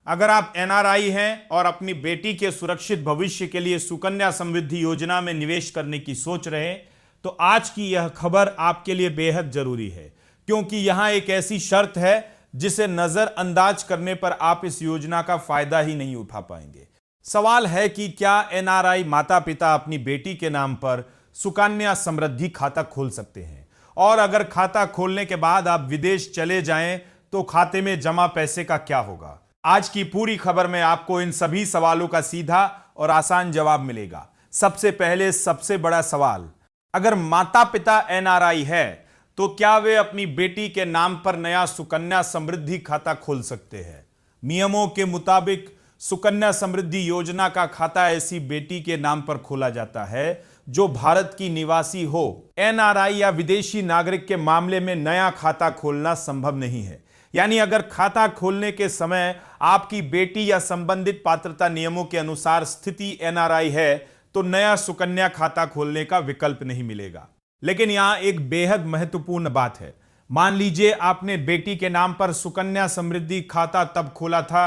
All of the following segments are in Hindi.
अगर आप एनआरआई हैं और अपनी बेटी के सुरक्षित भविष्य के लिए सुकन्या समृद्धि योजना में निवेश करने की सोच रहे हैं, तो आज की यह खबर आपके लिए बेहद जरूरी है, क्योंकि यहां एक ऐसी शर्त है जिसे नजरअंदाज करने पर आप इस योजना का फायदा ही नहीं उठा पाएंगे। सवाल है कि क्या एनआरआई माता पिता अपनी बेटी के नाम पर सुकन्या समृद्धि खाता खोल सकते हैं, और अगर खाता खोलने के बाद आप विदेश चले जाएं तो खाते में जमा पैसे का क्या होगा। आज की पूरी खबर में आपको इन सभी सवालों का सीधा और आसान जवाब मिलेगा। सबसे पहले सबसे बड़ा सवाल, अगर माता पिता एनआरआई है तो क्या वे अपनी बेटी के नाम पर नया सुकन्या समृद्धि खाता खोल सकते हैं। नियमों के मुताबिक सुकन्या समृद्धि योजना का खाता ऐसी बेटी के नाम पर खोला जाता है जो भारत की निवासी हो। एनआरआई या विदेशी नागरिक के मामले में नया खाता खोलना संभव नहीं है। यानी अगर खाता खोलने के समय आपकी बेटी या संबंधित पात्रता नियमों के अनुसार स्थिति एनआरआई है तो नया सुकन्या खाता खोलने का विकल्प नहीं मिलेगा। लेकिन यहां एक बेहद महत्वपूर्ण बात है। मान लीजिए आपने बेटी के नाम पर सुकन्या समृद्धि खाता तब खोला था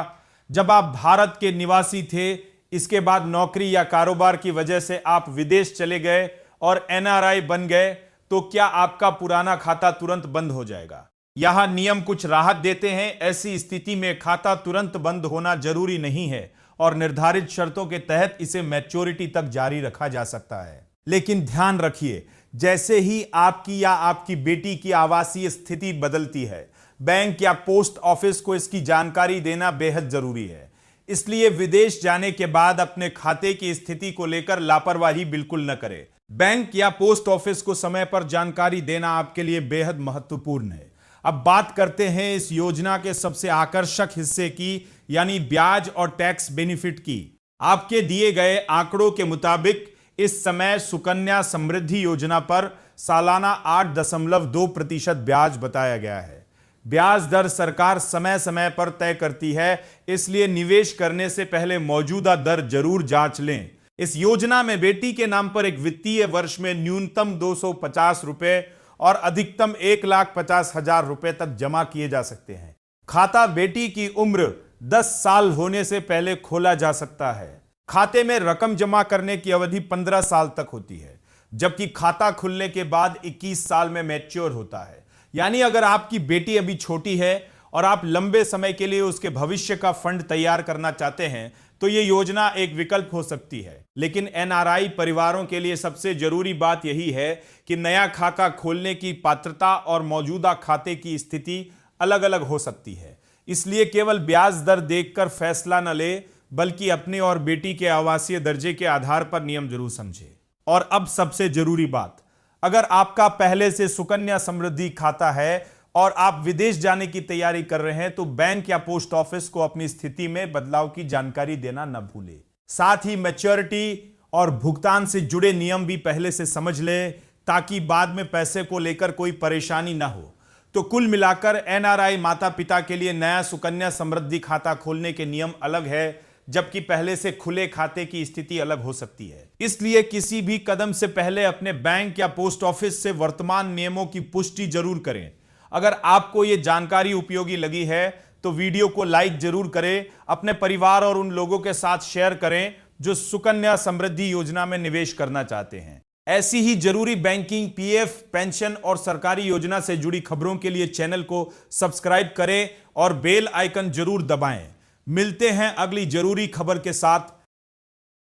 जब आप भारत के निवासी थे। इसके बाद नौकरी या कारोबार की वजह से आप विदेश चले गए और एनआरआई बन गए, तो क्या आपका पुराना खाता तुरंत बंद हो जाएगा? यहां नियम कुछ राहत देते हैं। ऐसी स्थिति में खाता तुरंत बंद होना जरूरी नहीं है और निर्धारित शर्तों के तहत इसे मैच्योरिटी तक जारी रखा जा सकता है। लेकिन ध्यान रखिए, जैसे ही आपकी या आपकी बेटी की आवासीय स्थिति बदलती है, बैंक या पोस्ट ऑफिस को इसकी जानकारी देना बेहद जरूरी है। इसलिए विदेश जाने के बाद अपने खाते की स्थिति को लेकर लापरवाही बिल्कुल न करें। बैंक या पोस्ट ऑफिस को समय पर जानकारी देना आपके लिए बेहद महत्वपूर्ण है। अब बात करते हैं इस योजना के सबसे आकर्षक हिस्से की, यानी ब्याज और टैक्स बेनिफिट की। आपके दिए गए आंकड़ों के मुताबिक इस समय सुकन्या समृद्धि योजना पर सालाना 8.2% ब्याज बताया गया है। ब्याज दर सरकार समय समय पर तय करती है, इसलिए निवेश करने से पहले मौजूदा दर जरूर जांच लें। इस योजना में बेटी के नाम पर एक वित्तीय वर्ष में न्यूनतम 250 रुपए और अधिकतम 1,50,000 रुपए तक जमा किए जा सकते हैं। खाता बेटी की उम्र 10 साल होने से पहले खोला जा सकता है। खाते में रकम जमा करने की अवधि 15 साल तक होती है, जबकि खाता खुलने के बाद 21 साल में मैच्योर होता है। यानी अगर आपकी बेटी अभी छोटी है और आप लंबे समय के लिए उसके भविष्य का फंड तैयार करना चाहते हैं तो यह योजना एक विकल्प हो सकती है। लेकिन एनआरआई परिवारों के लिए सबसे जरूरी बात यही है कि नया खाता खोलने की पात्रता और मौजूदा खाते की स्थिति अलग अलग हो सकती है। इसलिए केवल ब्याज दर देखकर फैसला न ले, बल्कि अपने और बेटी के आवासीय दर्जे के आधार पर नियम जरूर समझे। और अब सबसे जरूरी बात, अगर आपका पहले से सुकन्या समृद्धि खाता है और आप विदेश जाने की तैयारी कर रहे हैं तो बैंक या पोस्ट ऑफिस को अपनी स्थिति में बदलाव की जानकारी देना न भूलें। साथ ही मैच्योरिटी और भुगतान से जुड़े नियम भी पहले से समझ लें, ताकि बाद में पैसे को लेकर कोई परेशानी ना हो। तो कुल मिलाकर एनआरआई माता पिता के लिए नया सुकन्या समृद्धि खाता खोलने के नियम अलग है, जबकि पहले से खुले खाते की स्थिति अलग हो सकती है। इसलिए किसी भी कदम से पहले अपने बैंक या पोस्ट ऑफिस से वर्तमान नियमों की पुष्टि जरूर करें। अगर आपको ये जानकारी उपयोगी लगी है तो वीडियो को लाइक जरूर करें, अपने परिवार और उन लोगों के साथ शेयर करें जो सुकन्या समृद्धि योजना में निवेश करना चाहते हैं। ऐसी ही जरूरी बैंकिंग, पीएफ, पेंशन और सरकारी योजना से जुड़ी खबरों के लिए चैनल को सब्सक्राइब करें और बेल आइकन जरूर दबाएं। मिलते हैं अगली जरूरी खबर के साथ।